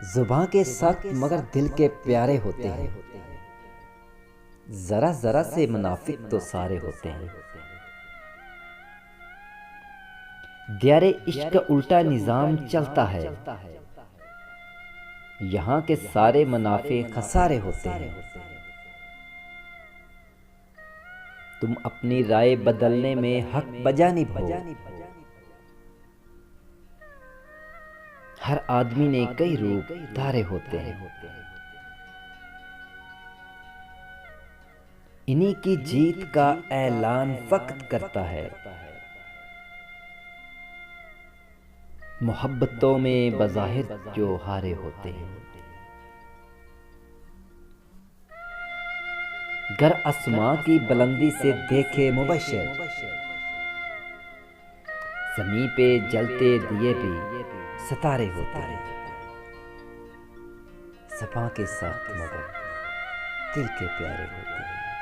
जुबां के सख्त मगर दिल के प्यारे होते हैं। जरा जरा से मुनाफिक तो सारे होते हैं। द्यारे इश्क उल्टा निजाम चलता है। यहाँ के सारे मुनाफे खसारे होते हैं। तुम अपनी राय बदलने में हक बजा निभाओ। हर आदमी ने कई रूप धारे होते हैं। इन्हीं की जीत का ऐलान वक्त करता है। मोहब्बतों में बज़ाहिर जो हारे होते हैं। गर आसमां की बुलंदी से देखे मुबश्शिर, ज़मीं पे जलते दिए भी सितारे होते हैं। ज़बां के साथ मगर दिल के प्यारे होते हैं।